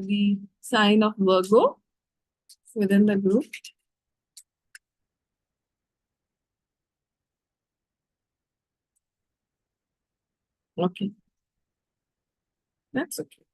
the sign of Virgo within the group. Okay. That's okay.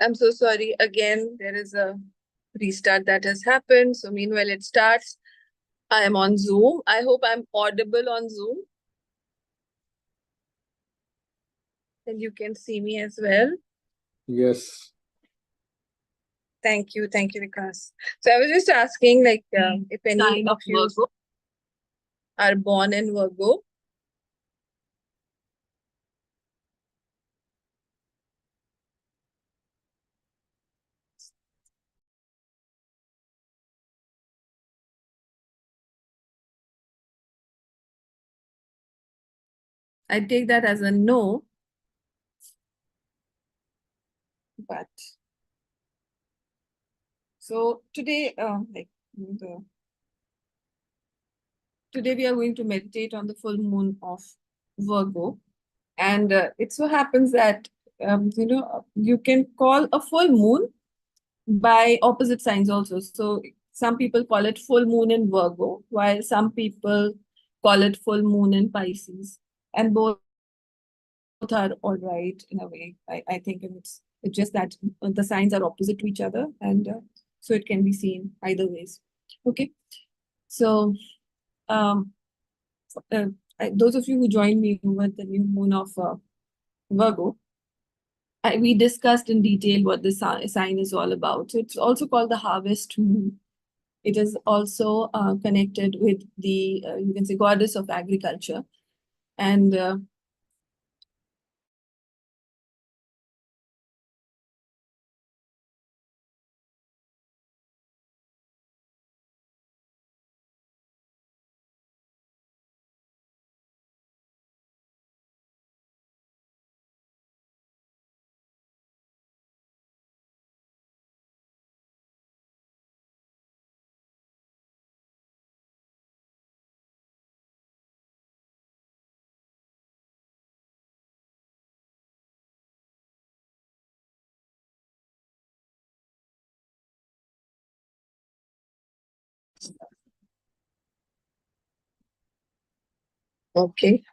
I'm so sorry. Again, there is a restart that has happened. So meanwhile, it starts. I am on Zoom. I hope I'm audible on Zoom. And you can see me as well. Yes. Thank you. Thank you, Vikas. So I was just asking, like, if any of you are born in Virgo. I take that as a no. But so today, today we are going to meditate on the full moon of Virgo, and it so happens that you can call a full moon by opposite signs also. So some people call it full moon in Virgo, while some people call it full moon in Pisces, and both are all right in a way. I think it's just that the signs are opposite to each other, and so it can be seen either ways. Okay, so those of you who joined me with the new moon of Virgo, we discussed in detail what this sign is all about. So it's also called the harvest moon. It is also connected with the, you can say, goddess of agriculture. And okay.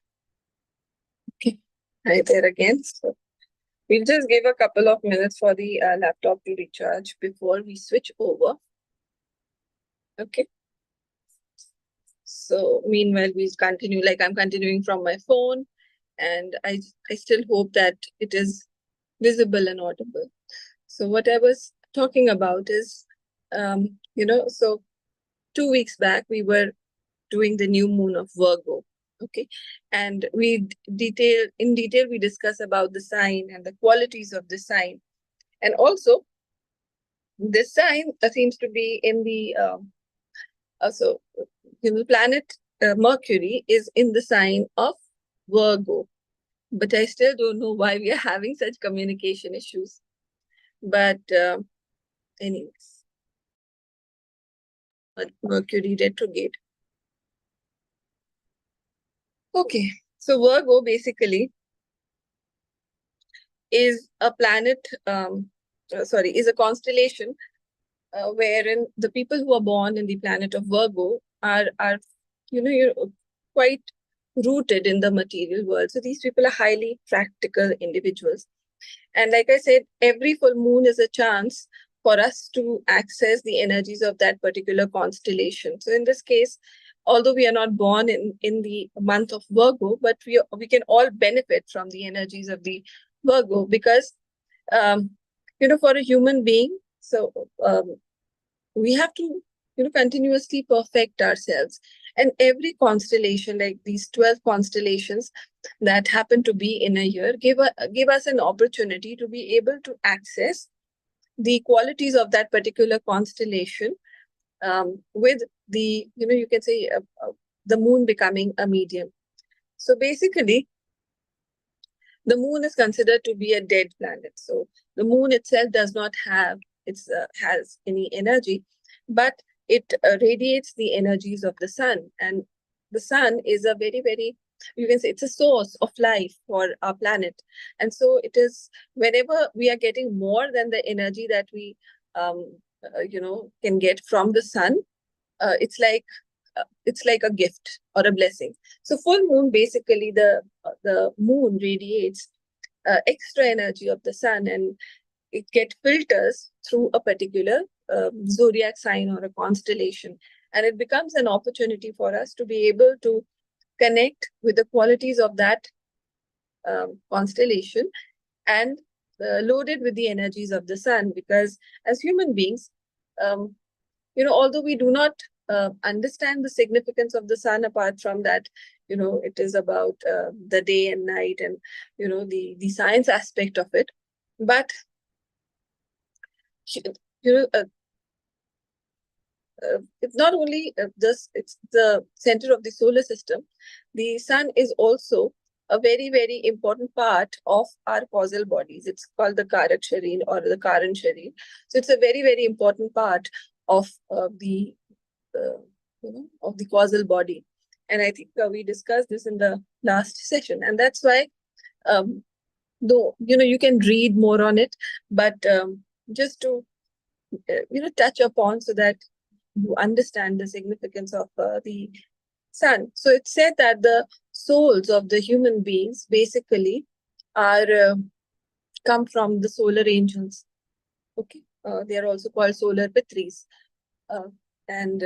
Hi there again. So we'll just give a couple of minutes for the laptop to recharge before we switch over. Okay. So meanwhile, we'll continue, like I'm continuing from my phone, and I still hope that it is visible and audible. So what I was talking about is, so 2 weeks back, we were doing the new moon of Virgo. Okay. And in detail, we discuss about the sign and the qualities of the sign. And also, this sign seems to be in the, the planet Mercury is in the sign of Virgo. But I still don't know why we are having such communication issues. But anyways, Mercury retrograde. Okay, so Virgo basically is a planet, is a constellation wherein the people who are born in the planet of Virgo are you're quite rooted in the material world. So these people are highly practical individuals. And like I said, every full moon is a chance for us to access the energies of that particular constellation. So in this case, although we are not born in the month of Virgo, but we can all benefit from the energies of the Virgo, because for a human being, so we have to, continuously perfect ourselves. And every constellation, like these 12 constellations that happen to be in a year, give us an opportunity to be able to access the qualities of that particular constellation, with the, you can say, the moon becoming a medium. So basically, the moon is considered to be a dead planet. So the moon itself does not have has any energy, but it radiates the energies of the sun. And the sun is a very, very, you can say, it's a source of life for our planet. And so it is, whenever we are getting more than the energy that we can get from the sun, it's like a gift or a blessing. So full moon, basically, the moon radiates extra energy of the sun, and it get filters through a particular zodiac sign or a constellation, and it becomes an opportunity for us to be able to connect with the qualities of that constellation, and loaded with the energies of the sun. Because as human beings, although we do not understand the significance of the sun, apart from that, it is about the day and night, and the science aspect of it. But it's not only it's the center of the solar system. The sun is also a very, very important part of our causal bodies. It's called the Karak Sharir or the Karan Sharir. So it's a very, very important part of the of the causal body. And I think we discussed this in the last session, and that's why, though you can read more on it, but just to touch upon, so that you understand the significance of the sun. So it's said that the souls of the human beings basically are come from the solar angels. Okay, they are also called solar pitris, and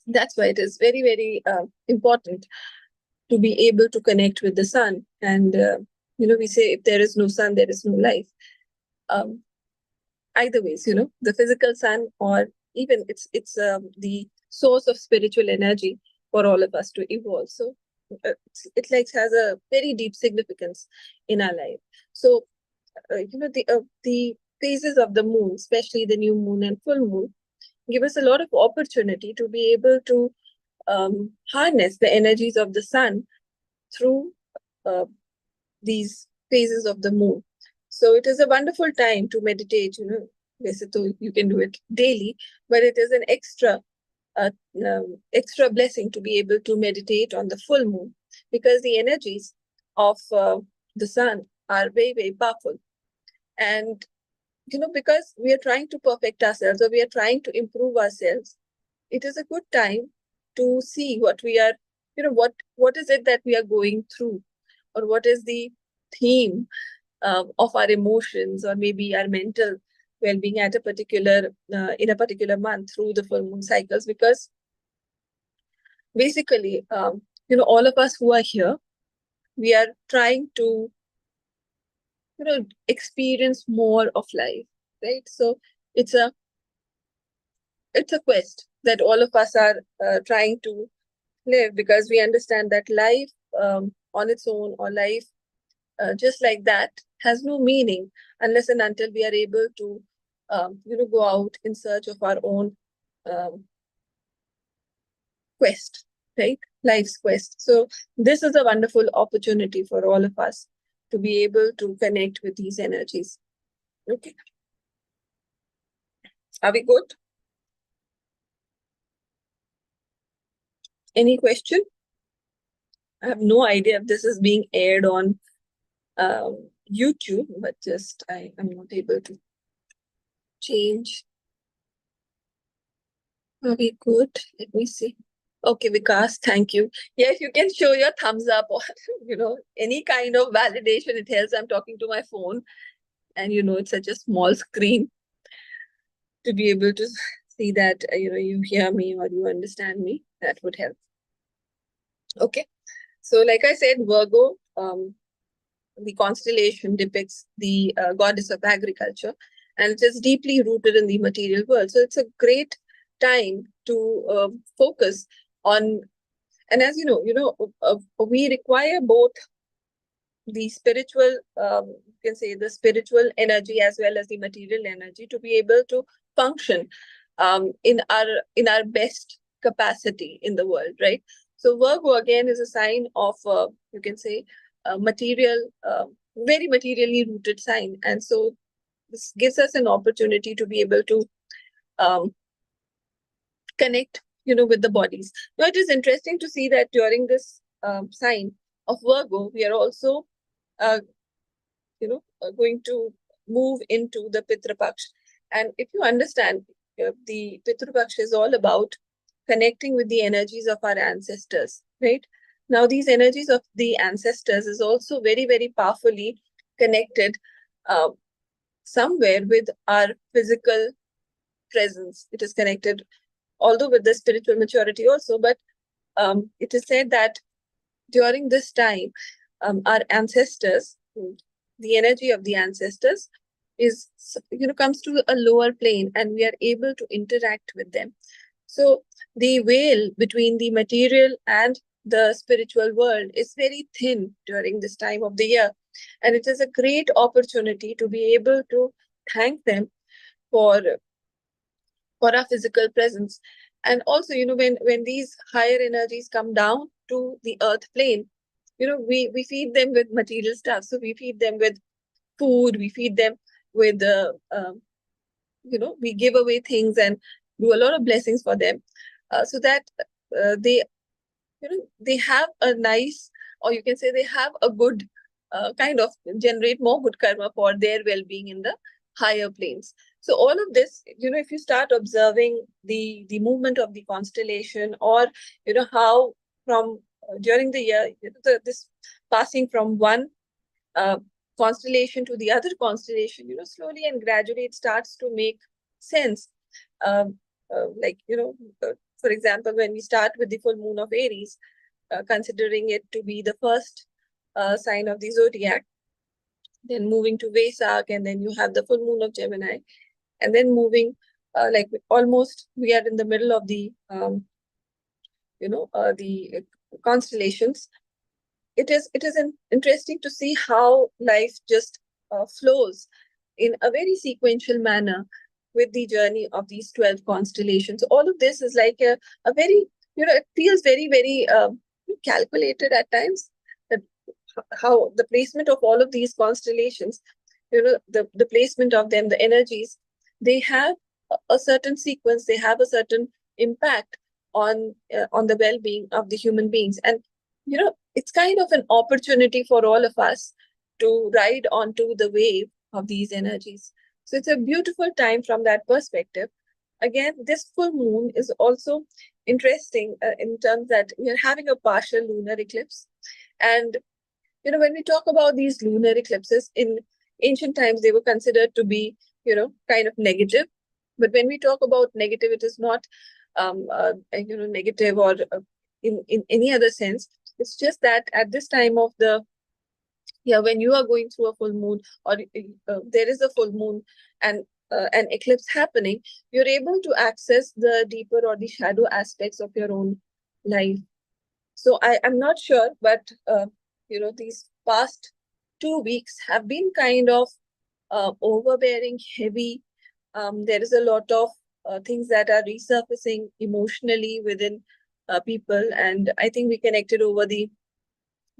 that's why it is very, very important to be able to connect with the sun. And we say, if there is no sun, there is no life. Either ways, the physical sun, or even it's the source of spiritual energy for all of us to evolve. So it like has a very deep significance in our life. So the phases of the moon, especially the new moon and full moon, give us a lot of opportunity to be able to harness the energies of the sun through these phases of the moon. So it is a wonderful time to meditate. You can do it daily, but it is an extra blessing to be able to meditate on the full moon, because the energies of the sun are very, very powerful. And because we are trying to perfect ourselves, or we are trying to improve ourselves, it is a good time to see what we are, what is it that we are going through, or what is the theme of our emotions, or maybe our mental well-being at a particular in a particular month through the full moon cycles. Because basically, all of us who are here, we are trying to experience more of life, right? So it's a quest that all of us are trying to live, because we understand that life on its own, or life just like that, has no meaning unless and until we are able to go out in search of our own quest, right? Life's quest. So this is a wonderful opportunity for all of us to be able to connect with these energies. Okay. Are we good? Any question? I have no idea if this is being aired on YouTube, but just I am not able to change. Are we good? Let me see. Okay, Vikas, thank you. Yes, you can show your thumbs up, or any kind of validation. It helps. I'm talking to my phone, and it's such a small screen to be able to see that you hear me or you understand me. That would help. Okay, so like I said, Virgo, the constellation depicts the goddess of agriculture, and it is deeply rooted in the material world. So it's a great time to focus on, and as we require both the spiritual, you can say the spiritual energy as well as the material energy to be able to function in our best capacity in the world, right? So Virgo again is a sign of, you can say, material, very materially rooted sign, and so this gives us an opportunity to be able to um, connect, with the bodies. Now it is interesting to see that during this sign of Virgo, we are also uh, going to move into the Pitru Paksha. And if you understand, the Pitru Paksha is all about connecting with the energies of our ancestors, right? Now, these energies of the ancestors is also very, very powerfully connected uh, somewhere with our physical presence. It is connected, although with the spiritual maturity also, but it is said that during this time, our ancestors, the energy of the ancestors is, comes to a lower plane, and we are able to interact with them. So the veil between the material and the spiritual world is very thin during this time of the year. And it is a great opportunity to be able to thank them for our physical presence. And also, when these higher energies come down to the earth plane, we feed them with material stuff. So we feed them with food, we feed them with, we give away things and do a lot of blessings for them, so that they, they have a nice, or you can say they have a good kind of generate more good karma for their well-being in the higher planes. So all of this, if you start observing the movement of the constellation, or how from during the year, this passing from one uh, constellation to the other constellation, slowly and gradually it starts to make sense. Um, like, for example, when we start with the full moon of Aries, considering it to be the first sign of the zodiac, then moving to Vesak, and then you have the full moon of Gemini, and then moving, like almost we are in the middle of the, the constellations. It is interesting to see how life just flows in a very sequential manner with the journey of these 12 constellations. All of this is like a very, it feels very, very calculated at times, that how the placement of all of these constellations, the placement of them, the energies, they have a certain sequence, they have a certain impact on the well-being of the human beings. And it's kind of an opportunity for all of us to ride onto the wave of these energies. So it's a beautiful time from that perspective. Again, this full moon is also interesting in terms that we are having a partial lunar eclipse. And, when we talk about these lunar eclipses, in ancient times, they were considered to be, kind of negative. But when we talk about negative, it is not, negative or in any other sense. It's just that at this time of the year, when you are going through a full moon, or there is a full moon and an eclipse happening, you're able to access the deeper or the shadow aspects of your own life. So I'm not sure, but these past 2 weeks have been kind of overbearing, heavy. There is a lot of things that are resurfacing emotionally within people, and I think we connected over the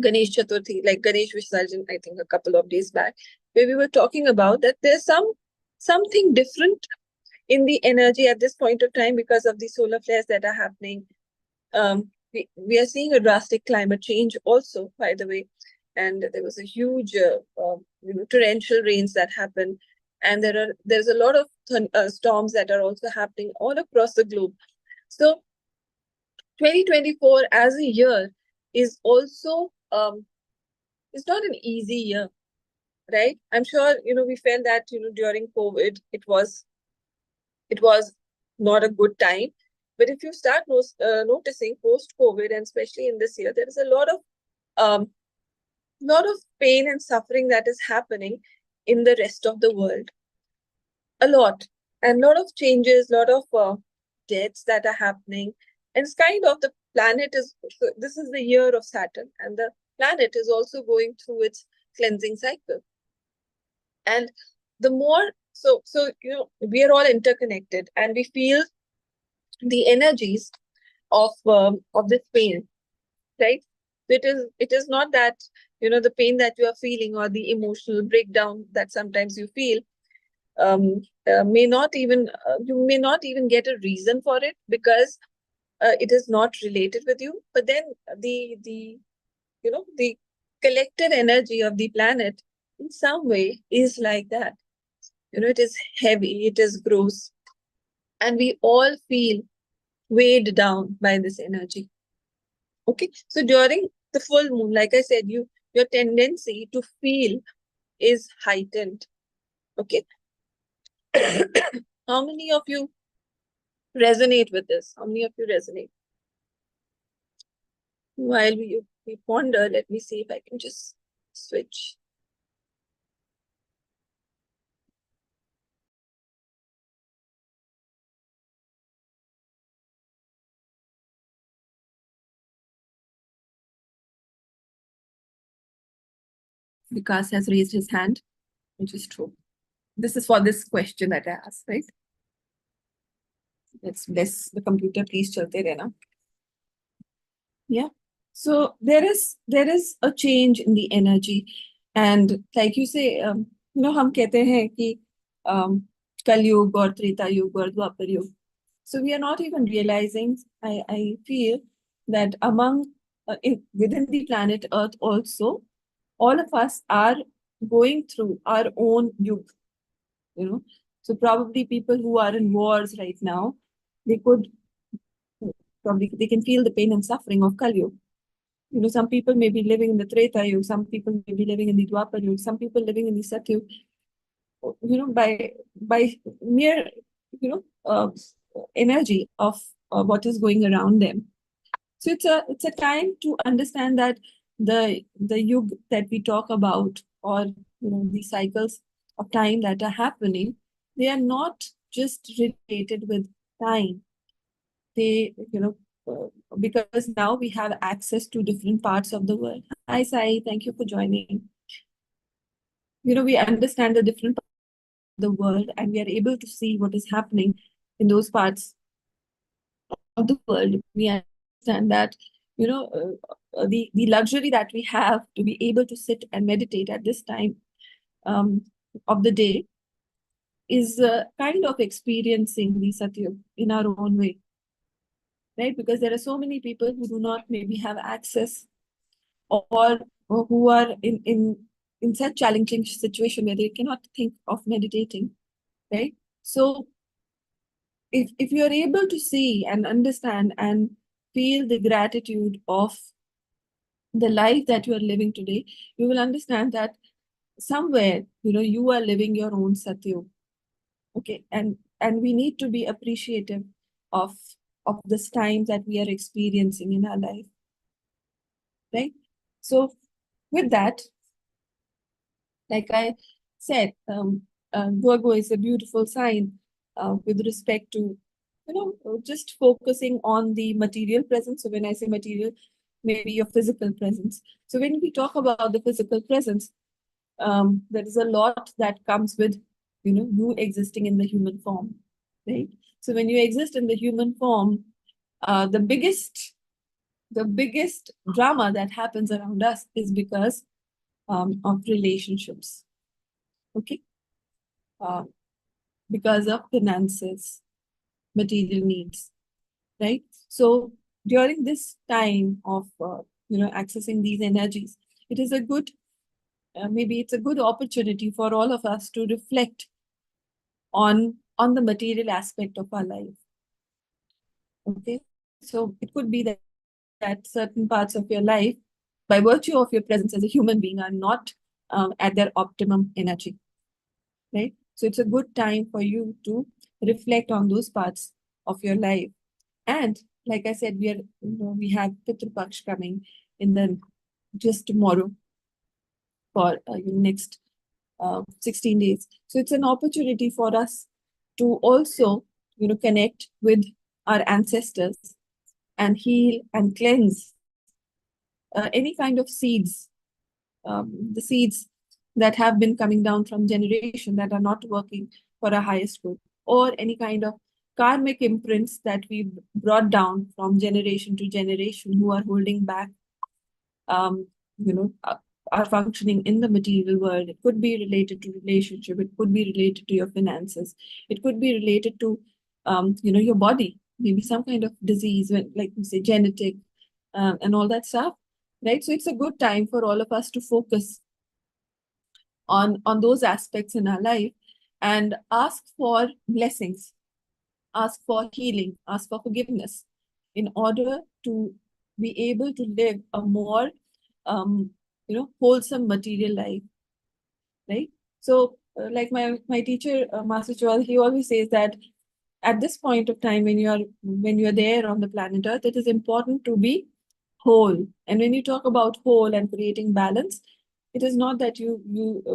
Ganesh Chaturthi, like Ganesh Visarjan, I think a couple of days back, where we were talking about that there's something different in the energy at this point of time because of the solar flares that are happening. We are seeing a drastic climate change also, by the way, and there was a huge torrential rains that happened, and there's a lot of storms that are also happening all across the globe. So 2024 as a year is also it's not an easy year, right? I'm sure we felt that during COVID it was not a good time. But if you start noticing post-COVID, and especially in this year, there is a lot of lot of pain and suffering that is happening in the rest of the world. A lot. And a lot of changes, a lot of deaths that are happening. And it's kind of the planet is, so this is the year of Saturn, and the planet is also going through its cleansing cycle. And the more, so we are all interconnected, and we feel the energies of this pain, right? It is not that the pain that you are feeling or the emotional breakdown that sometimes you feel may not even you may not even get a reason for it, because it is not related with you. But then the collected energy of the planet in some way is like that. It is heavy, it is gross, and we all feel weighed down by this energy. Okay, so during the full moon, like I said, your tendency to feel is heightened. Okay, how many of you resonate with this? How many of you resonate? While we ponder, let me see if I can just switch. Vikas has raised his hand, which is true. This is for this question that I asked, right? Let's bless the computer. Please chalte rehna. Yeah. So there is a change in the energy, and like you say, हम कहते हैं कि कलयुग और त्रेता युग और द्वापर युग. So we are not even realizing. I feel that within the planet Earth also, all of us are going through our own yug. So probably people who are in wars right now, they could probably they can feel the pain and suffering of Kali Yuga. Some people may be living in the Treta Yuga, some people may be living in the Dwapar Yuga, some people living in the Satyug. By mere energy of what is going around them. So it's a time to understand that the yug that we talk about, or the cycles of time that are happening, they are not just related with time. They because now we have access to different parts of the world. Hi Sai, thank you for joining. We understand the different parts of the world, and we are able to see what is happening in those parts of the world. We understand that the luxury that we have to be able to sit and meditate at this time of the day is kind of experiencing the Satyug in our own way, right? Because there are so many people who do not maybe have access, or who are in such challenging situation where they cannot think of meditating, right? So if you are able to see and understand and feel the gratitude of the life that you are living today, you will understand that somewhere you are living your own Satyug. Okay, and we need to be appreciative of this time that we are experiencing in our life, right? So with that, like I said, Virgo is a beautiful sign with respect to just focusing on the material presence. So when I say material, maybe your physical presence. So when we talk about the physical presence, there is a lot that comes with you existing in the human form, right? So when you exist in the human form, the biggest drama that happens around us is because of relationships. Okay, because of finances, material needs, right? So during this time of accessing these energies, it is a good maybe it's a good opportunity for all of us to reflect on the material aspect of our life. Okay, so it could be that certain parts of your life, by virtue of your presence as a human being, are not at their optimum energy, right? So it's a good time for you to reflect on those parts of your life. And like I said, we have Pitru Paksha coming in just tomorrow. for next 16 days. So it's an opportunity for us to also, connect with our ancestors and heal and cleanse any kind of seeds, the seeds that have been coming down from generation that are not working for our highest good, or any kind of karmic imprints that we brought down from generation to generation who are holding back, um, you know, uh, are functioning in the material world. It could be related to relationship. It could be related to your finances. It could be related to, your body. Maybe some kind of disease, like we say, genetic, and all that stuff, right? So it's a good time for all of us to focus on those aspects in our life and ask for blessings, ask for healing, ask for forgiveness, in order to be able to live a more wholesome material life, right? So like my teacher, Master Joel, he always says that at this point of time, when you're there on the planet Earth, it is important to be whole. And when you talk about whole and creating balance, it is not that you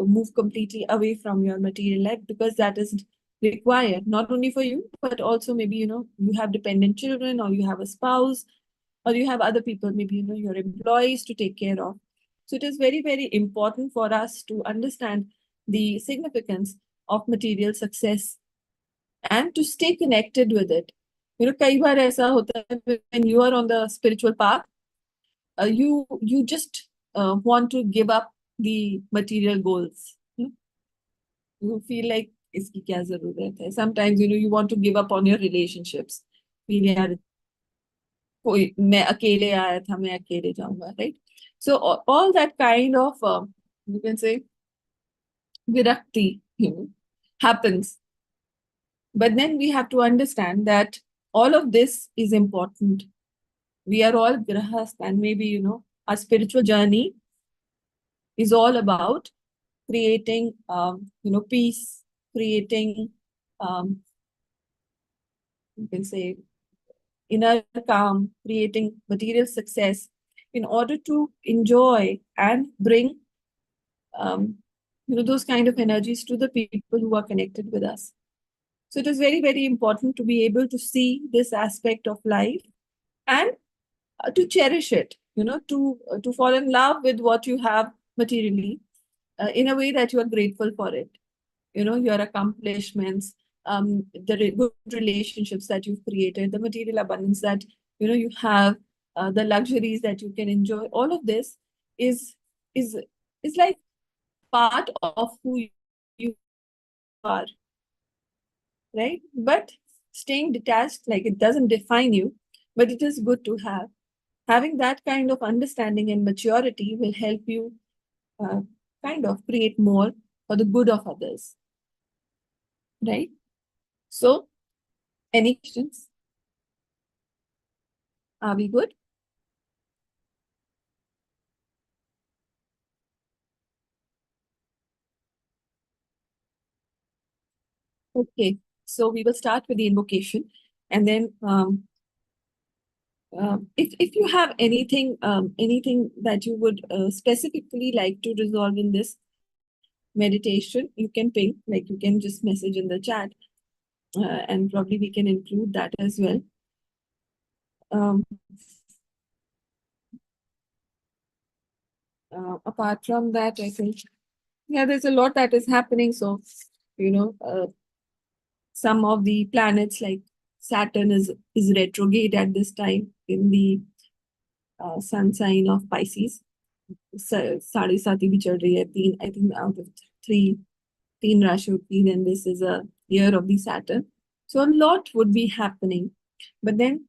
move completely away from your material life, because that is required not only for you, but also maybe you have dependent children, or you have a spouse, or you have other people, maybe your employees to take care of. So it is very, very important for us to understand the significance of material success and to stay connected with it. कई बार ऐसा होता है when you are on the spiritual path, you just want to give up the material goals. You feel like इसकी क्या जरूरत है. Sometimes you want to give up on your relationships. Feel यार कोई मैं अकेले आया था, मैं अकेले जाऊंगा, right? So all that kind of you can say virakti, happens. But then we have to understand that all of this is important. We are all grahast, and maybe our spiritual journey is all about creating peace, creating you can say inner calm, creating material success, in order to enjoy and bring those kind of energies to the people who are connected with us. So it is very, very important to be able to see this aspect of life and to cherish it, to fall in love with what you have materially, in a way that you are grateful for it. Your accomplishments, good relationships that you've created, the material abundance that you have, the luxuries that you can enjoy. All of this is is is like part of who you are, right? But staying detached, like, it doesn't define you, but it is good to have. Having that kind of understanding and maturity will help you uh, kind of create more for the good of others, right? So, any questions? Are we good? Okay, so we will start with the invocation, and then if you have anything that you would specifically like to resolve in this meditation, you can ping, like you can just message in the chat, and probably we can include that as well. Apart from that, I think, yeah, there's a lot that is happening. So, some of the planets like Saturn is retrograde at this time in the sun sign of Pisces. साढ़े सात ही भी चल रही है, तीन, I think out of three, तीन राशि होती है, and this is a year of the Saturn. So a lot would be happening. But then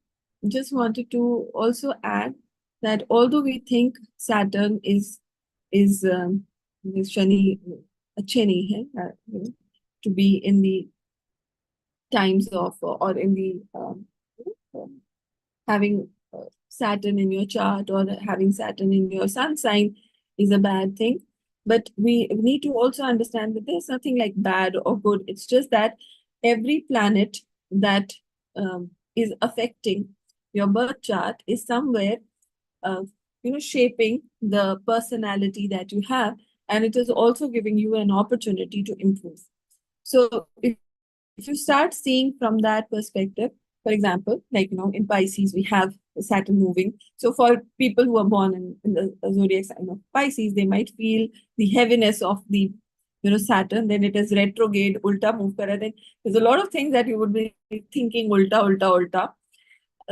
just wanted to also add that although we think Saturn is Shani, अच्छे नहीं है, to be in the times of, or in the having Saturn in your chart, or having Saturn in your sun sign is a bad thing. But we need to also understand that there's nothing like bad or good. It's just that every planet that is affecting your birth chart is somewhere, shaping the personality that you have. and it is also giving you an opportunity to improve. So if you start seeing from that perspective, for example, like, in Pisces, we have Saturn moving. So for people who are born in the zodiac sign of Pisces, they might feel the heaviness of the, Saturn. Then it is retrograde, ulta move kara. Then there's a lot of things that you would be thinking ulta, ulta, ulta.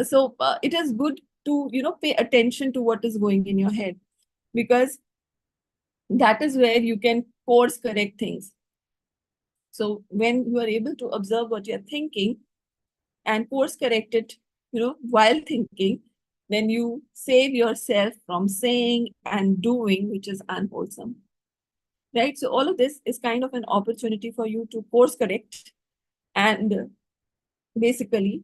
So it is good to, pay attention to what is going in your head, because that is where you can course correct things. So when you are able to observe what you're thinking and course correct it, while thinking, then you save yourself from saying and doing, which is unwholesome. Right? So all of this is kind of an opportunity for you to course correct and basically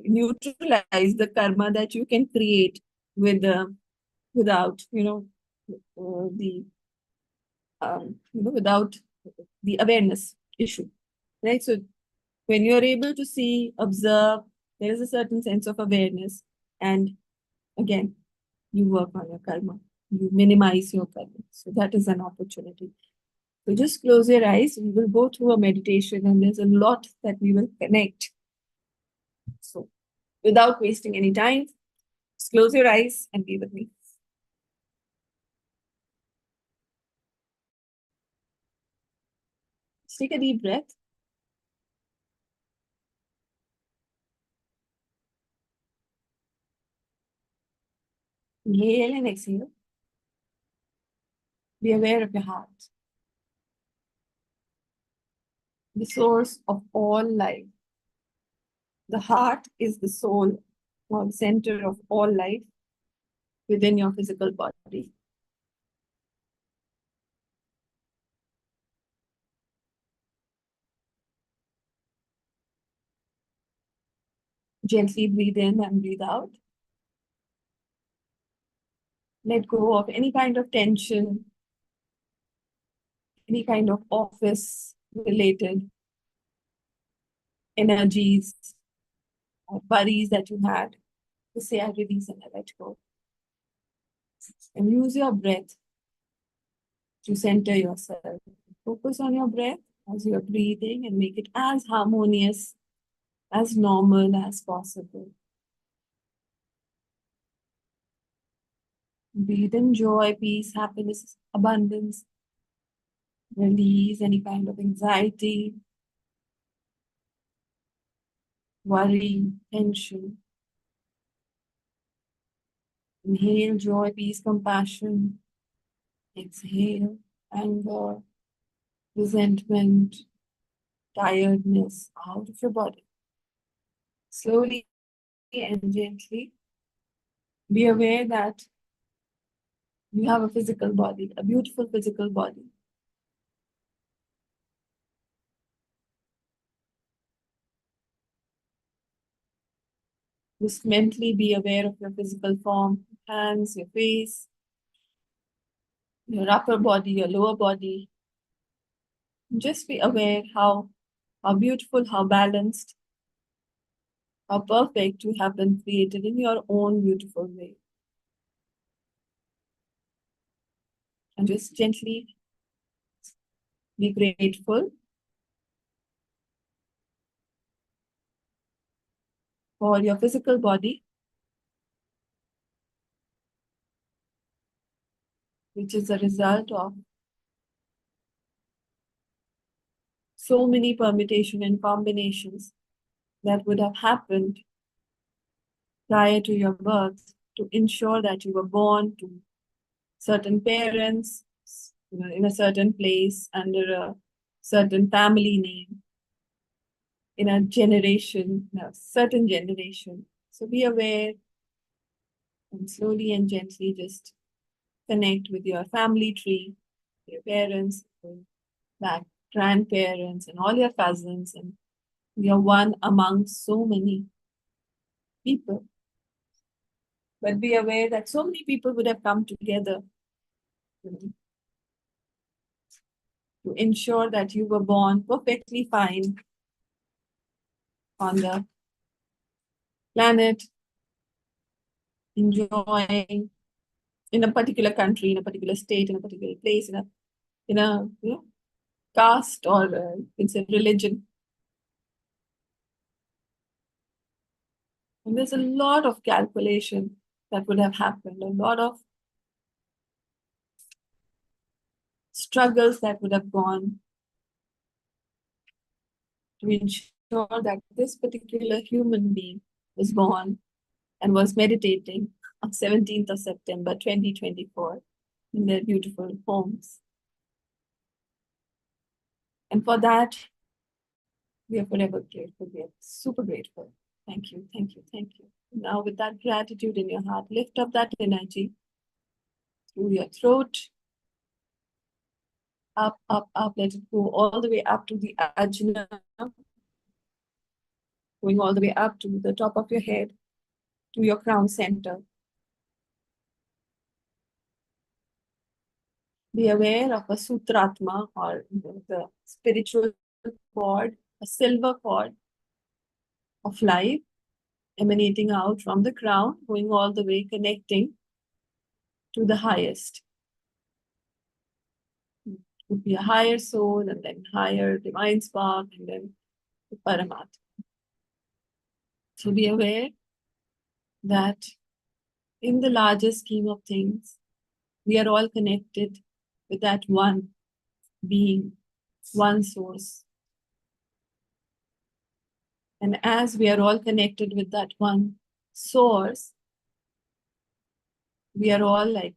neutralize the karma that you can create with without, the without the awareness issue. Right? So when you're able to see, observe, there is a certain sense of awareness. And again, you work on your karma, you minimize your karma. So that is an opportunity. So just close your eyes. We will go through a meditation, and there's a lot that we will connect. So without wasting any time, just close your eyes and be with me. Just take a deep breath. Inhale and exhale. Be aware of your heart, the source of all life. The heart is the soul or the center of all life within your physical body. Gently breathe in and breathe out. Let go of any kind of tension, any kind of office related energies or worries that you had. Just say, I release and I let go. And use your breath to center yourself. Focus on your breath as you are breathing and make it as harmonious, as normal as possible. Breathe in joy, peace, happiness, abundance. Release any kind of anxiety, worry, tension. Inhale joy, peace, compassion. Exhale anger, resentment, tiredness out of your body. Slowly and gently be aware that you have a physical body, a beautiful physical body. Just mentally be aware of your physical form, hands, your face, your upper body, your lower body. Just be aware how beautiful, how balanced, how perfect you have been created in your own beautiful way. And just gently be grateful for your physical body, which is a result of so many permutation and combinations that would have happened prior to your birth to ensure that you were born to certain parents, in a certain place, under a certain family name, in a generation, a certain generation. So be aware and slowly and gently just connect with your family tree, your parents, back grandparents, and all your cousins, and you're one among so many people. But be aware that so many people would have come together, to ensure that you were born perfectly fine on the planet, enjoying in a particular country, in a particular state, in a particular place, in a caste or it's a religion. And there's a lot of calculation that would have happened, a lot of struggles that would have gone to ensure that this particular human being was born and was meditating on 17th of September 2024 in their beautiful homes. And for that, we are forever grateful. We are super grateful. Thank you, thank you, thank you. Now, with that gratitude in your heart, lift up that energy through your throat, up, up, up. Let it go all the way up to the ajna, going all the way up to the top of your head, to your crown center. Be aware of a sutratma, or the spiritual cord, a silver cord of life emanating out from the crown, going all the way, connecting to the highest. It would be a higher soul, and then higher divine spark, and then the Paramatma. So be aware that in the larger scheme of things, we are all connected with that one being, one source. And as we are all connected with that one source, we are all like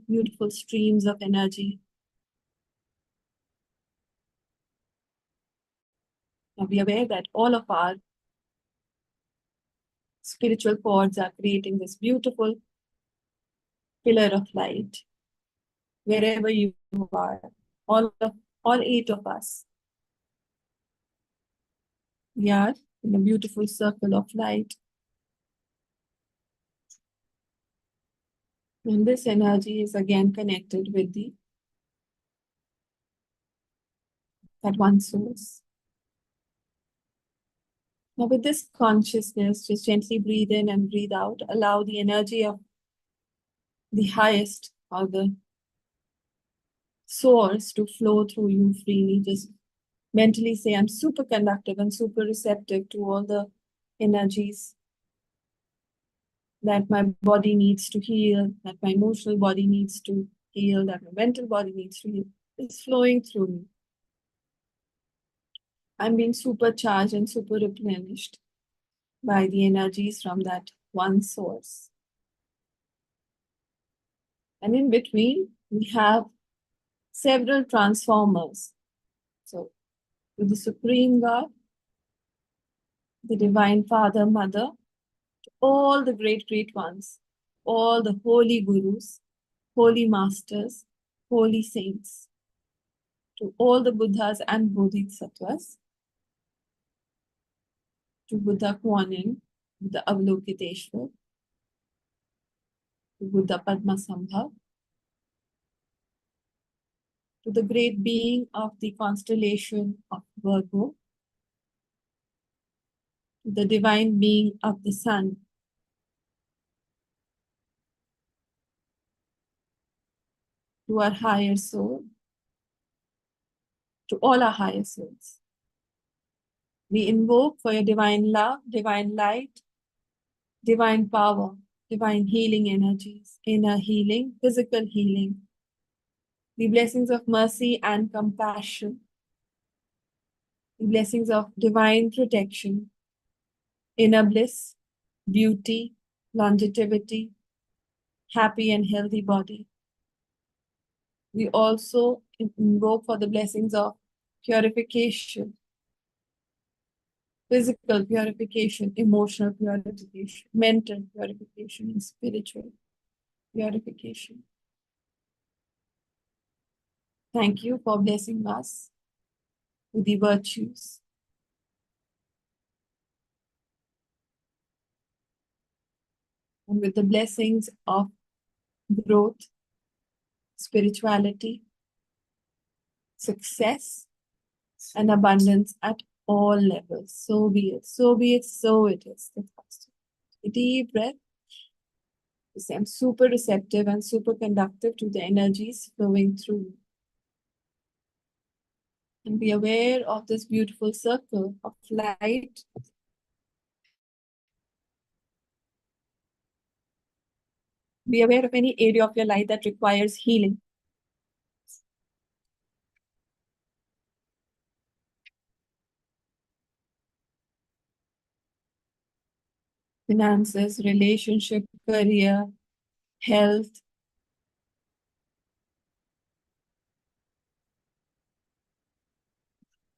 beautiful streams of energy. Now be aware that all of our spiritual cords are creating this beautiful pillar of light. Wherever you are, all 8 of us, we are in a beautiful circle of light. And this energy is again connected with that one source. Now with this consciousness, just gently breathe in and breathe out. Allow the energy of the highest, or the source, to flow through you freely. Just mentally say, I'm super conductive and super receptive to all the energies that my body needs to heal, that my emotional body needs to heal, that my mental body needs to heal. It's flowing through me. I'm being supercharged and super replenished by the energies from that one source. And in between, we have several transformers. So, to the Supreme God, the Divine Father, Mother, all the great, great ones, all the holy gurus, holy masters, holy saints, to all the Buddhas and Bodhisattvas, to Buddha Kuan Yin, Buddha Avalokiteshvara, to Buddha Padmasambhav, to the great being of the constellation of Virgo, to the divine being of the sun, to our higher soul, to all our higher souls. We invoke for your divine love, divine light, divine power, divine healing energies, inner healing, physical healing, the blessings of mercy and compassion, the blessings of divine protection, inner bliss, beauty, longevity, happy and healthy body. We also invoke for the blessings of purification, physical purification, emotional purification, mental purification, and spiritual purification. Thank you for blessing us with the virtues. And with the blessings of growth, spirituality, success, and abundance at all levels. So be it, so be it, so it is. A deep breath. I'm super receptive and super conductive to the energies flowing through. And be aware of this beautiful circle of light. Be aware of any area of your life that requires healing. Finances, relationship, career, health.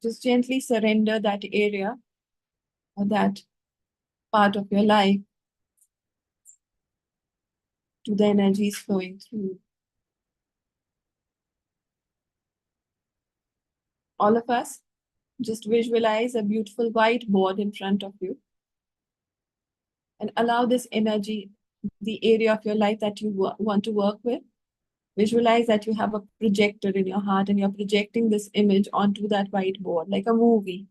Just gently surrender that area or that part of your life to the energies flowing through. All of us, just visualize a beautiful whiteboard in front of you and allow this energy, the area of your life that you want to work with. Visualize that you have a projector in your heart and you're projecting this image onto that whiteboard like a movie.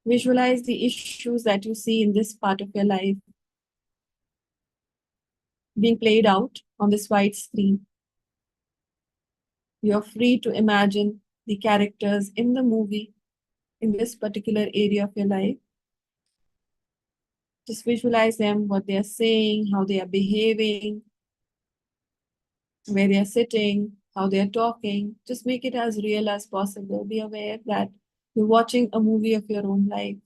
Visualize the issues that you see in this part of your life being played out on this white screen. You're free to imagine the characters in the movie in this particular area of your life. Just visualize them, what they are saying, how they are behaving, where they are sitting, how they are talking. Just make it as real as possible. Be aware that you're watching a movie of your own life.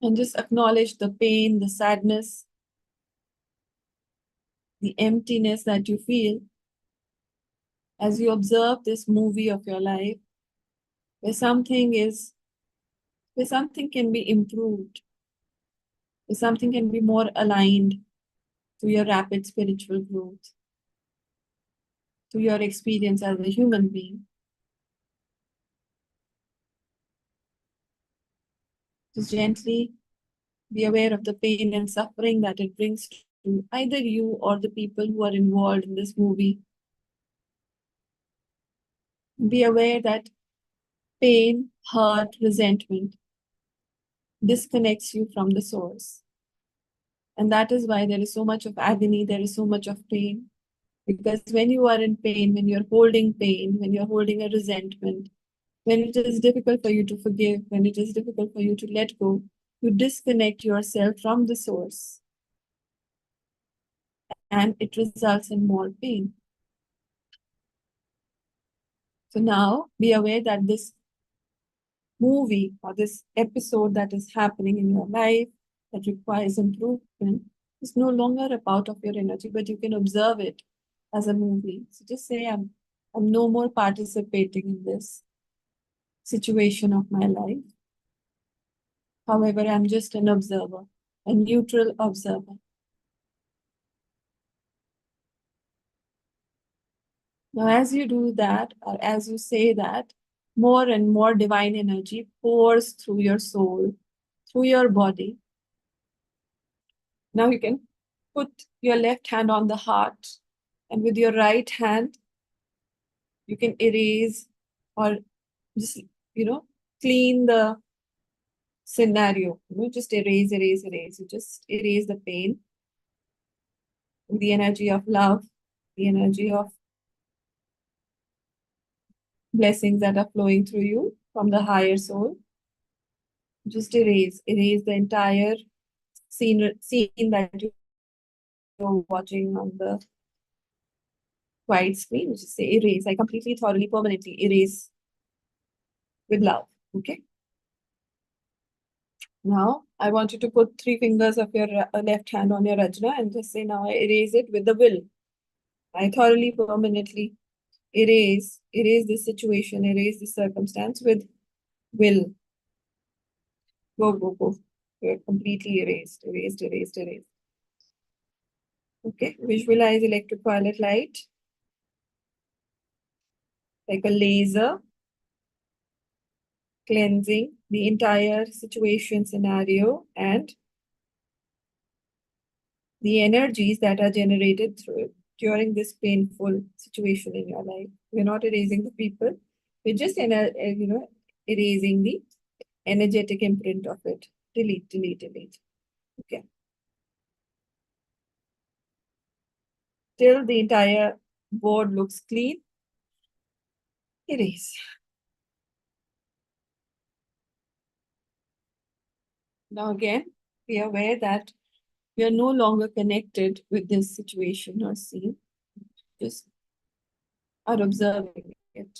And just acknowledge the pain, the sadness, the emptiness that you feel as you observe this movie of your life, where something can be improved, where something can be more aligned to your rapid spiritual growth, to your experience as a human being. Just gently be aware of the pain and suffering that it brings to either you or the people who are involved in this movie. Be aware that pain, hurt, resentment disconnects you from the source. And that is why there is so much of agony, there is so much of pain. Because when you are in pain, when you're holding pain, when you're holding a resentment, when it is difficult for you to forgive, when it is difficult for you to let go, you disconnect yourself from the source. And it results in more pain. So now be aware that this movie or this episode that is happening in your life that requires improvement is no longer a part of your energy, but you can observe it as a movie. So just say, I'm no more participating in this situation of my life. However, I'm just an observer, a neutral observer. Now, as you do that, or as you say that, more and more divine energy pours through your soul, through your body. Now you can put your left hand on the heart, and with your right hand, you can erase or just, clean the scenario. Just erase, erase, erase. You just erase the pain, the energy of love, the energy of blessings that are flowing through you from the higher soul. Just erase the entire scene that you're watching on the white screen. Just say erase. I completely, thoroughly, permanently erase with love. Okay. Now I want you to put 3 fingers of your left hand on your Rajna and just say, now I erase it with the will. I thoroughly, permanently erase this situation, erase this circumstance with will. Go, go, go. You're completely erased, erased, erased, erased. Okay, visualize electric violet light like a laser, cleansing the entire situation, scenario, and the energies that are generated through it during this painful situation in your life. We're not erasing the people. We're just, erasing the energetic imprint of it. Delete, delete, delete. Okay. till the entire board looks clean. Erase. Now again, be aware that we are no longer connected with this situation or scene. Just are observing it.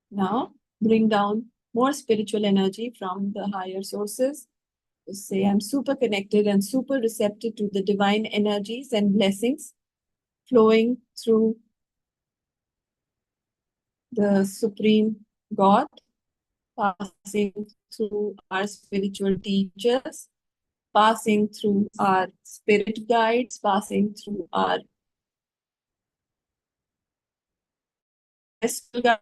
Now, bring down more spiritual energy from the higher sources. Just say, I'm super connected and super receptive to the divine energies and blessings flowing through the Supreme God, passing through our spiritual teachers, passing through our spirit guides, passing through our ancestral guides,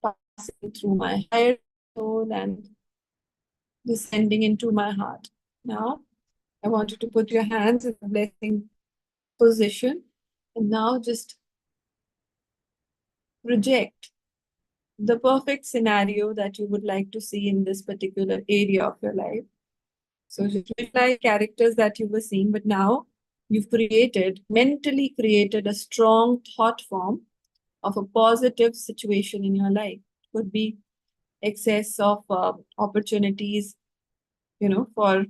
passing through my higher soul and descending into my heart. Now, I want you to put your hands in the blessing position and now just project the perfect scenario that you would like to see in this particular area of your life. So just visualize characters that you were seeing, but now you've mentally created a strong thought form of a positive situation in your life. It could be excess of opportunities, for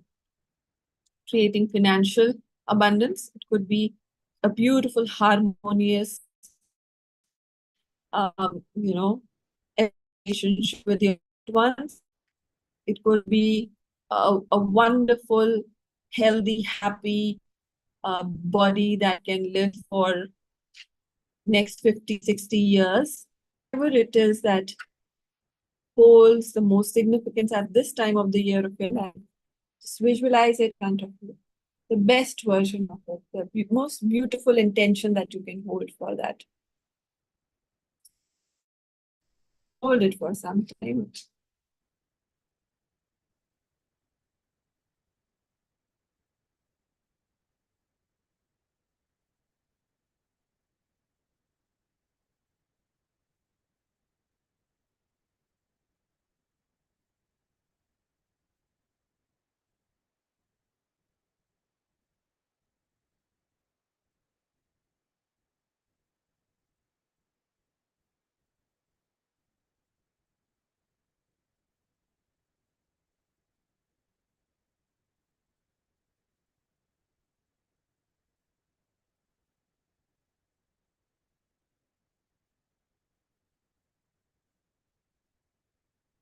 creating financial abundance. It could be a beautiful, harmonious, you know, relationship with your loved ones. It could be a wonderful, healthy, happy body that can live for next 50, 60 years. Whatever it is that holds the most significance at this time of the year of your life, just visualize it in front of you. The best version of it, the most beautiful intention that you can hold for that. Hold it for some time.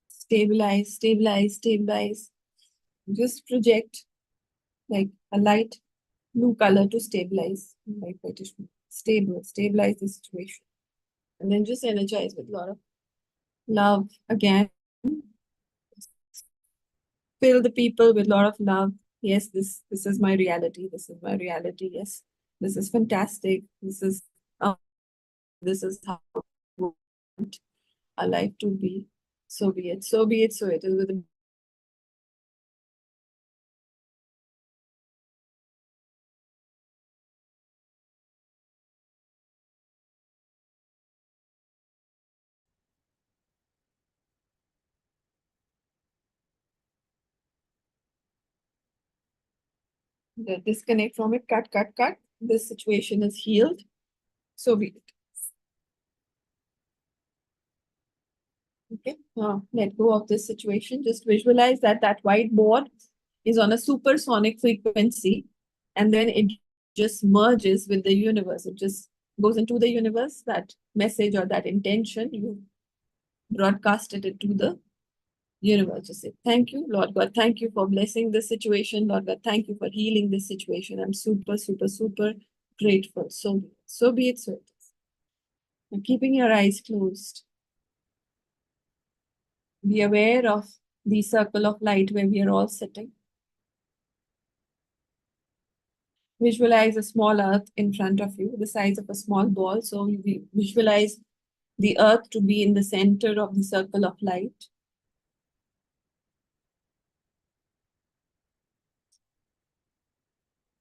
Stabilize, stabilize, stabilize. Just project like a light blue color to stabilize, like whitish blue. Stabilize the situation. And then just energize with a lot of love again. Fill the people with a lot of love. Yes, this is my reality. This is my reality. Yes, this is fantastic. This is how I want our life to be. So be it. So be it. So it is with the disconnect from it. Cut, cut, cut. This situation is healed. So be it. Okay, let go of this situation. Just visualize that whiteboard is on a supersonic frequency, and then it just merges with the universe. It just goes into the universe. That message or that intention, you broadcasted it to the universe. Just say, thank you, Lord God. Thank you for blessing this situation. Lord God, thank you for healing this situation. I'm super, super, super grateful. So be it, so it is. Now, keeping your eyes closed, be aware of the circle of light where we are all sitting. Visualize a small earth in front of you, the size of a small ball. So you visualize the earth to be in the center of the circle of light.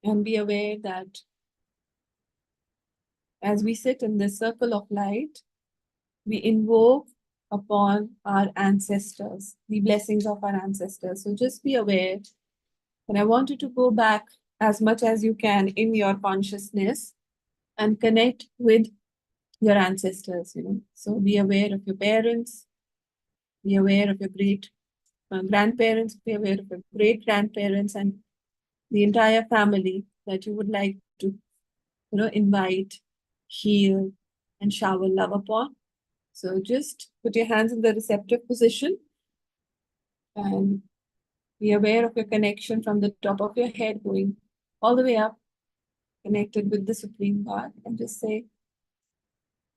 And be aware that as we sit in this circle of light, we invoke upon our ancestors, the blessings of our ancestors. So just be aware And I want you to go back as much as you can in your consciousness and connect with your ancestors, So be aware of your parents, be aware of your great grandparents, be aware of your great grandparents, and the entire family that you would like to, invite, heal, and shower love upon. So just put your hands in the receptive position and be aware of your connection from the top of your head going all the way up, connected with the Supreme God, and just say,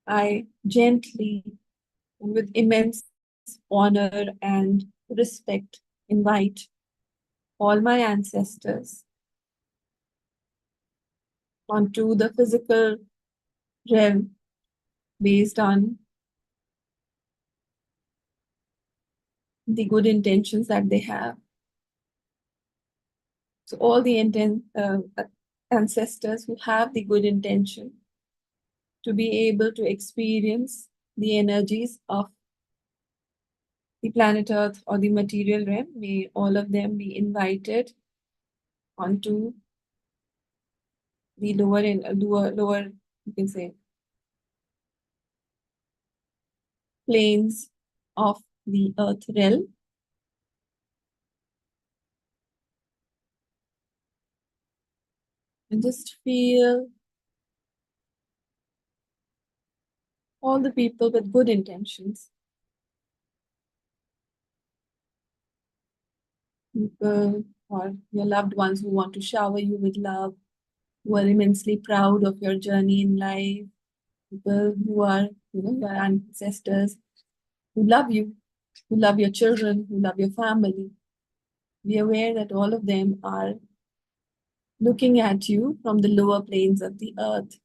I gently and with immense honor and respect invite all my ancestors onto the physical realm based on the good intentions that they have. So all the ancestors who have the good intention to be able to experience the energies of the planet Earth or the material realm, may all of them be invited onto the lower, you can say, planes of the Earth realm. And just feel all the people with good intentions. People or your loved ones who want to shower you with love, who are immensely proud of your journey in life, people who are, your ancestors who love you, who love your children, who love your family. Be aware that all of them are looking at you from the lower planes of the earth.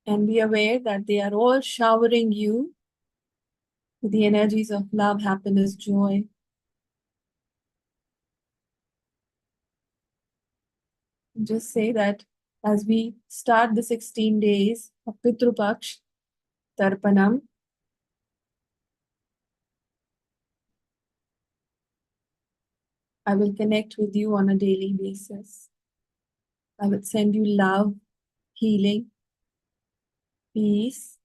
And be aware that they are all showering you with the energies of love, happiness, joy. Just say that as we start the 16 days of Pitru Paksha, Tarpanam, I will connect with you on a daily basis. I will send you love, healing, peace,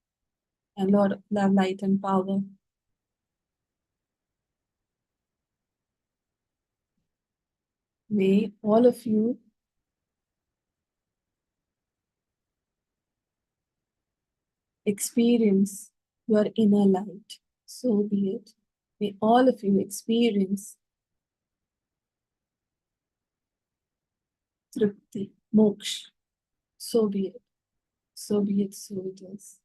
and Lord of love, light, and power. May all of you experience your inner light. So be it. May all of you experience Tripti, Moksha. So be it. So be it. So it is.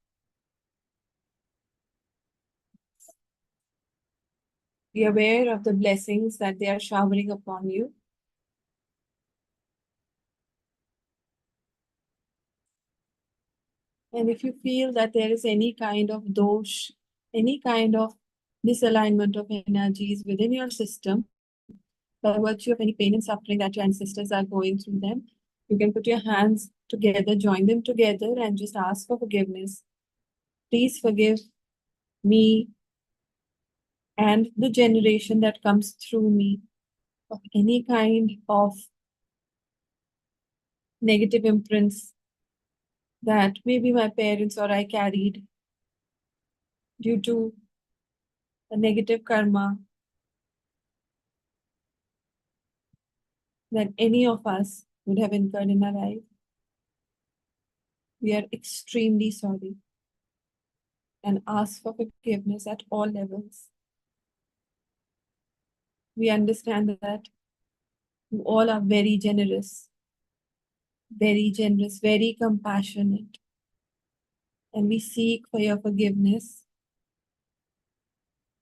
Be aware of the blessings that they are showering upon you. And if you feel that there is any kind of dosh, any kind of misalignment of energies within your system, by virtue of any pain and suffering that your ancestors are going through them, you can put your hands together, join them together, and just ask for forgiveness. Please forgive me and the generation that comes through me of any kind of negative imprints that maybe my parents or I carried due to a negative karma that any of us would have incurred in our life. We are extremely sorry and ask for forgiveness at all levels. We understand that you all are very generous, very compassionate, and we seek for your forgiveness.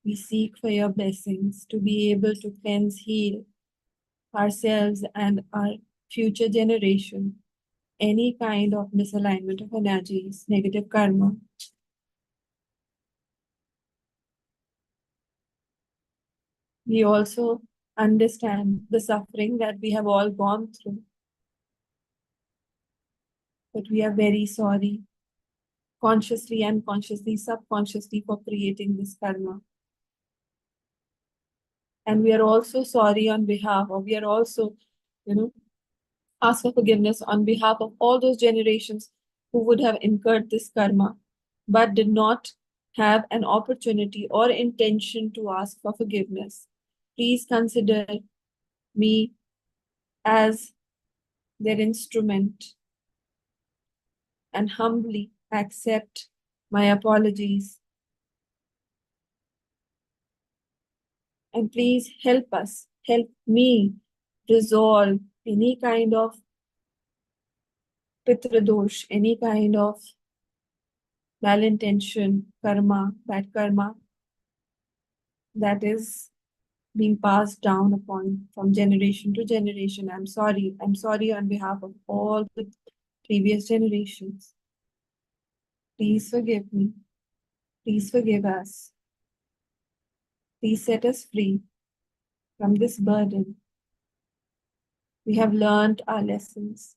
We seek for your blessings to be able to cleanse, heal ourselves and our future generation any kind of misalignment of energies, negative karma. We also understand the suffering that we have all gone through, but we are very sorry, consciously, unconsciously, subconsciously, for creating this karma. And we are also sorry on behalf of, we are also, ask for forgiveness on behalf of all those generations who would have incurred this karma, but did not have an opportunity or intention to ask for forgiveness. Please consider me as their instrument and humbly accept my apologies. And please help me resolve any kind of pitradosh, any kind of malintention, karma, bad karma that is being passed down upon from generation to generation. I'm sorry. I'm sorry on behalf of all the previous generations. Please forgive me. Please forgive us. Please set us free from this burden. We have learned our lessons.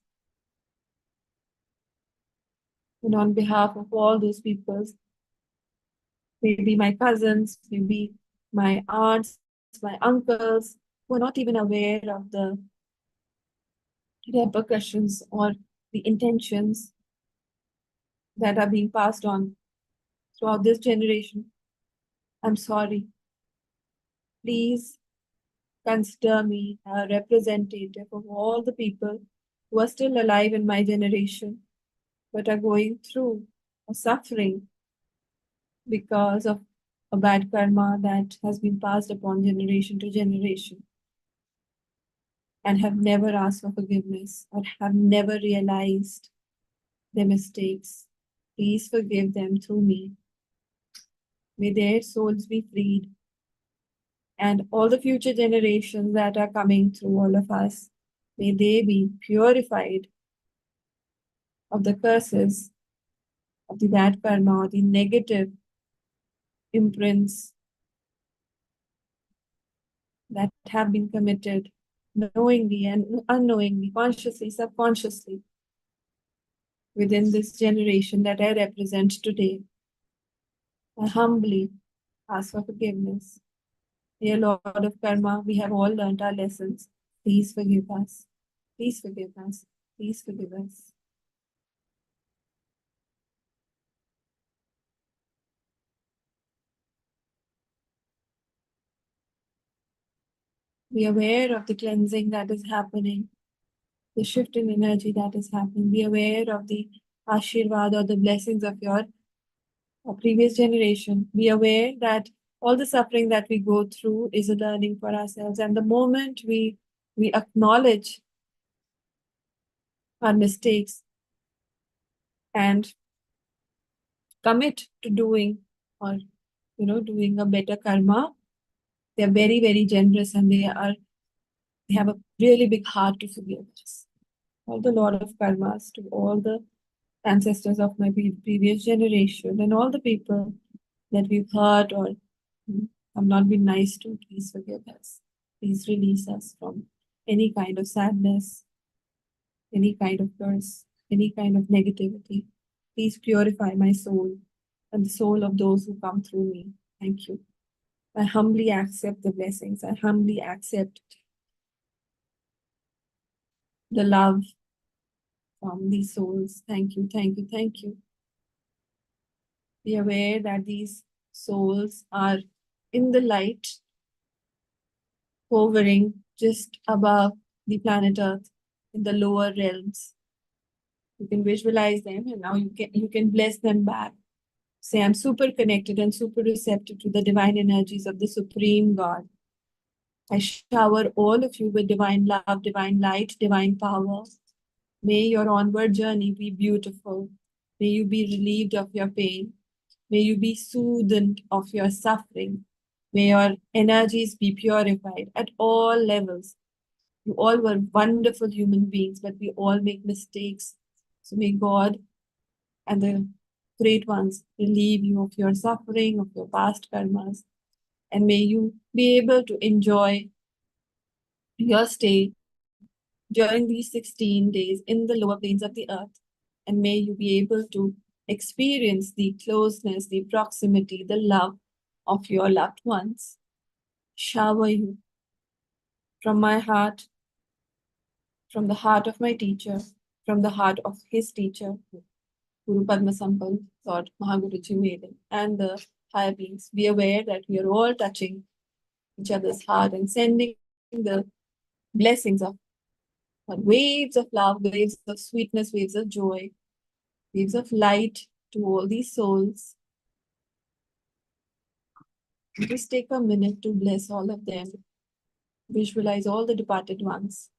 And on behalf of all those people, maybe my cousins, maybe my aunts, my uncles, who are not even aware of the repercussions or the intentions that are being passed on throughout this generation. I'm sorry. Please consider me a representative of all the people who are still alive in my generation but are going through or suffering because of a bad karma that has been passed upon generation to generation and have never asked for forgiveness or have never realized their mistakes. Please forgive them through me. May their souls be freed, and all the future generations that are coming through all of us, may they be purified of the curses, of the bad karma, or the negative imprints that have been committed knowingly and unknowingly, consciously, subconsciously, within this generation that I represent today. I humbly ask for forgiveness. Dear Lord of Karma, we have all learned our lessons. Please forgive us. Please forgive us. Please forgive us. Be aware of the cleansing that is happening, the shift in energy that is happening. Be aware of the Ashirvad or the blessings of your previous generation. Be aware that all the suffering that we go through is a learning for ourselves. And the moment we acknowledge our mistakes and commit to doing or doing a better karma, they're very, very generous and they have a really big heart to forgive us. All the Lord of Karmas, to all the ancestors of my previous generation and all the people that we've hurt or have not been nice to, please forgive us. Please release us from any kind of sadness, any kind of curse, any kind of negativity. Please purify my soul and the soul of those who come through me. Thank you. I humbly accept the blessings. I humbly accept the love from these souls. Thank you, thank you, thank you. Be aware that these souls are in the light, hovering just above the planet Earth in the lower realms. You can visualize them, and now you can bless them back. Say, I'm super connected and super receptive to the divine energies of the Supreme God. I shower all of you with divine love, divine light, divine power. May your onward journey be beautiful. May you be relieved of your pain. May you be soothed of your suffering. May your energies be purified at all levels. You all were wonderful human beings, but we all make mistakes. So may God and the great ones relieve you of your suffering, of your past karmas, and may you be able to enjoy your stay during these 16 days in the lower planes of the earth, and may you be able to experience the closeness, the proximity, the love of your loved ones. shower you from my heart, from the heart of my teacher, from the heart of his teacher, Guru Padma Sambal, Lord Mahaguruji Maiden, and the higher beings. Be aware that we are all touching each other's heart and sending the blessings of waves of love, waves of sweetness, waves of joy, waves of light to all these souls. Just take a minute to bless all of them. Visualize all the departed ones.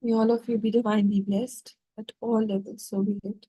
May all of you be divinely blessed at all levels, so be it.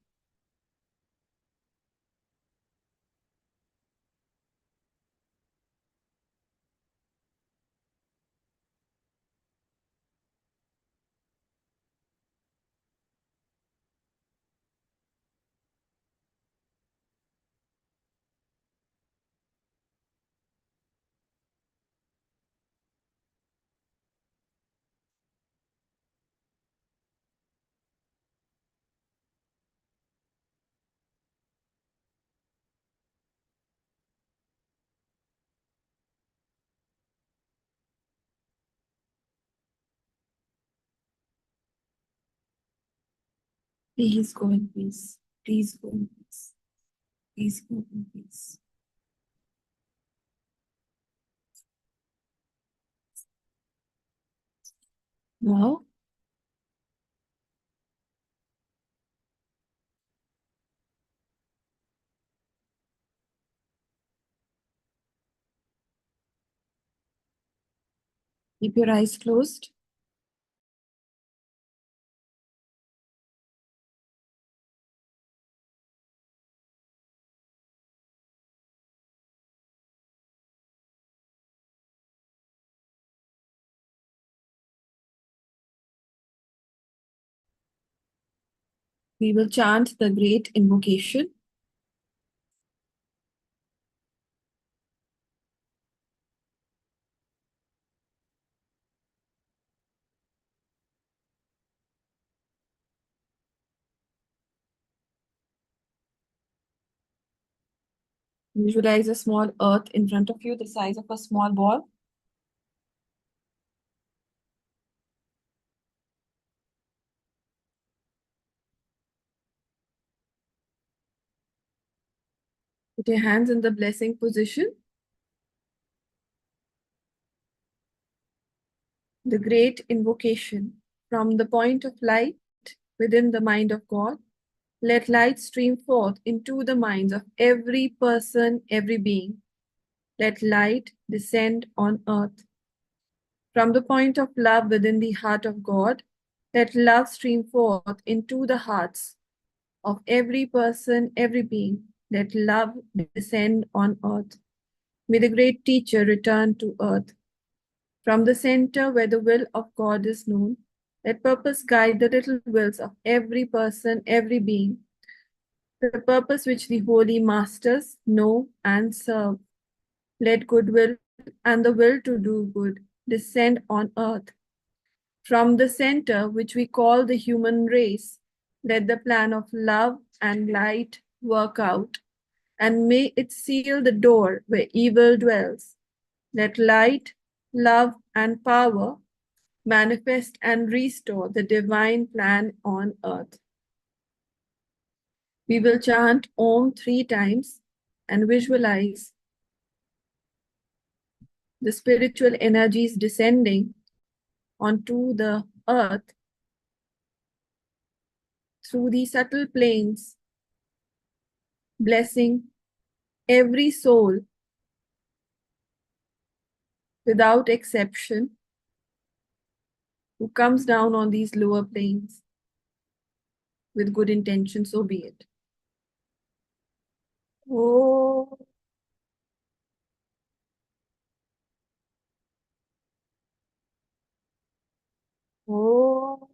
Please go in peace. Please go in peace. Please go in peace. Now, keep your eyes closed. We will chant the great invocation. Visualize a small earth in front of you, the size of a small ball. Put your hands in the blessing position. The great invocation. From the point of light within the mind of God, let light stream forth into the minds of every person, every being. Let light descend on earth. From the point of love within the heart of God, let love stream forth into the hearts of every person, every being. Let love descend on earth. May the great teacher return to earth. From the center where the will of God is known, let purpose guide the little wills of every person, every being. The purpose which the holy masters know and serve. Let goodwill and the will to do good descend on earth. From the center, which we call the human race, let the plan of love and light work out, and may it seal the door where evil dwells. Let light, love, and power manifest and restore the divine plan on earth. We will chant Om 3 times and visualize the spiritual energies descending onto the earth through the subtle planes, blessing every soul without exception who comes down on these lower planes with good intention, so be it. Oh, oh,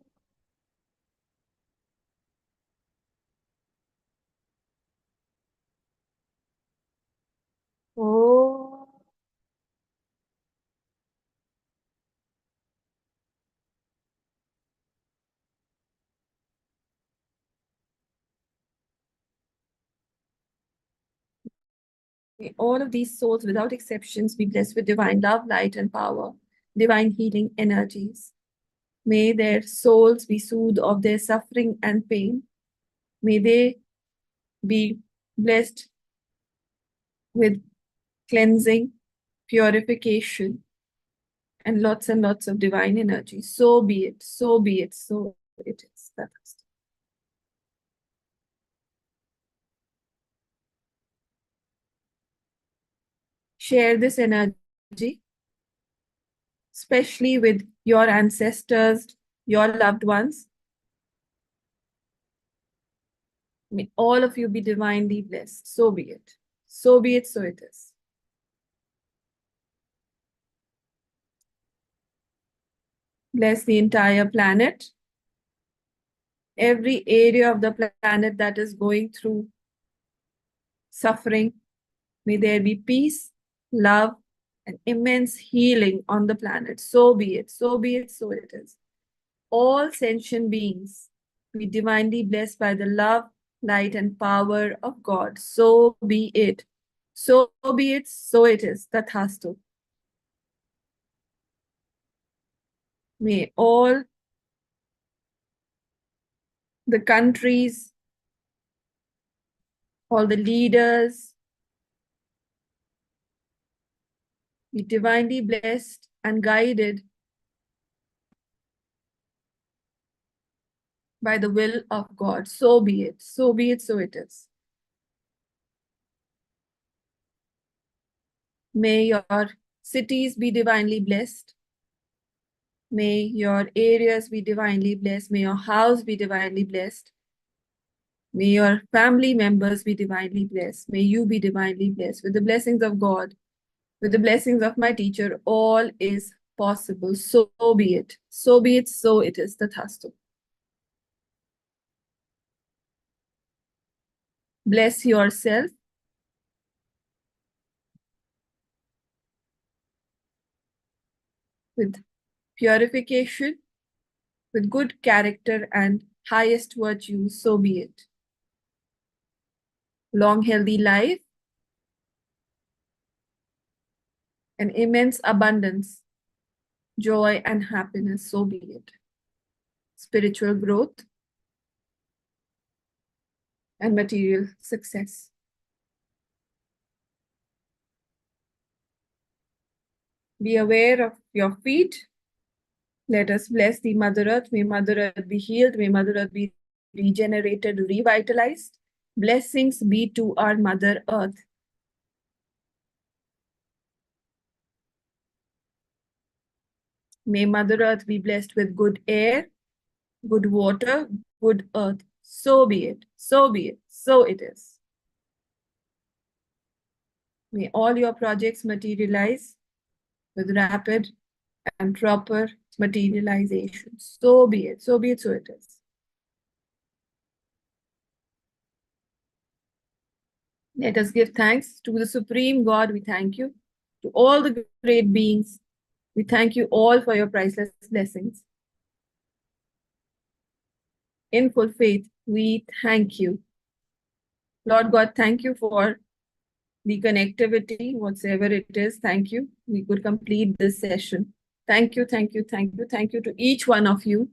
oh. May all of these souls, without exceptions, be blessed with divine love, light, and power, divine healing energies. May their souls be soothed of their suffering and pain. May they be blessed with cleansing, purification, and lots of divine energy. So be it, so be it, so it is. That's share this energy, especially with your ancestors, your loved ones. May all of you be divinely blessed. So be it. So be it, so it is. Bless the entire planet, every area of the planet that is going through suffering. May there be peace, love, and immense healing on the planet. So be it, so be it, so it is. All sentient beings be divinely blessed by the love, light, and power of God. So be it. So be it, so it is. Tathastu. May all the countries, all the leaders be divinely blessed and guided by the will of God. So be it. So be it, so it is. May your cities be divinely blessed. May your areas be divinely blessed. May your house be divinely blessed. May your family members be divinely blessed. May you be divinely blessed. With the blessings of God, with the blessings of my teacher, all is possible. So be it. So be it, so it is. Tathastu. Bless yourself with purification, with good character and highest virtues. So be it. Long, healthy life and immense abundance, joy and happiness. So be it. Spiritual growth and material success. Be aware of your feet. Let us bless the Mother Earth. May Mother Earth be healed. May Mother Earth be regenerated, revitalized. Blessings be to our Mother Earth. May Mother Earth be blessed with good air, good water, good earth. So be it. So be it. So it is. May all your projects materialize with rapid and proper materialization. So be it. So be it. So it is. Let us give thanks to the Supreme God. We thank you. To all the great beings, we thank you all for your priceless blessings. In full faith, we thank you. Lord God, thank you for the connectivity, whatsoever it is. Thank you. We could complete this session. Thank you, thank you, thank you. Thank you to each one of you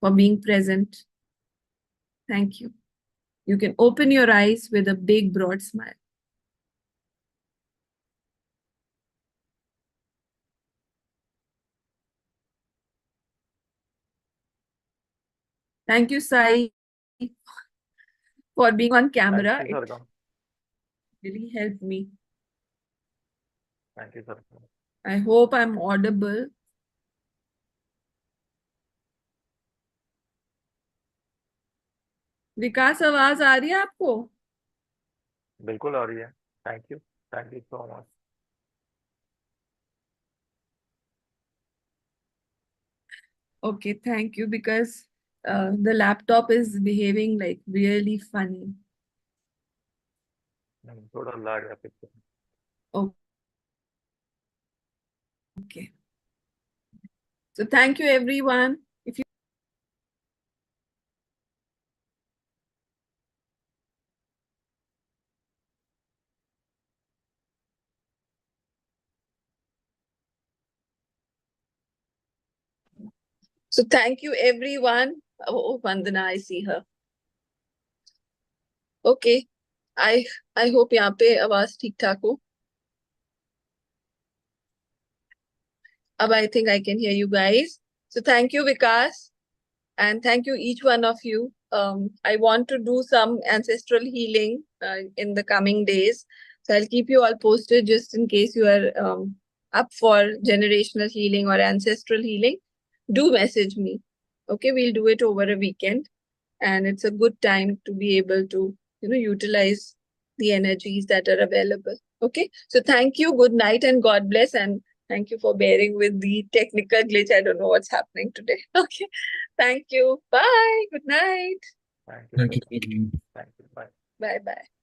for being present. Thank you. You can open your eyes with a big, broad smile. Thank you, Sai, for being on camera. Thank you, It Sargam. really helped me. Thank you, Sargam. I hope I'm audible. विकास आवाज आ रही है आपको? बिल्कुल आ रही है. Thank you so much. Okay, thank you, because the laptop is behaving like really funny. थोड़ा lag है picture. Okay. So thank you, everyone. If you So thank you, everyone. Oh, Vandana, I see her. Okay. I hope यहाँ पे आवाज ठीक ठाक हो. अब I think I can hear you guys. So thank you, Vikas. And thank you, each one of you. I want to do some ancestral healing in the coming days. So I'll keep you all posted just in case you are up for generational healing or ancestral healing. Do message me. Okay, we'll do it over a weekend. And it's a good time to be able to, utilize the energies that are available. Okay, so thank you. Good night and God bless. And thank you for bearing with the technical glitch. I don't know what's happening today. Okay. Thank you. Bye. Good night. Thank you. Thank you. Thank you. Bye. Bye bye.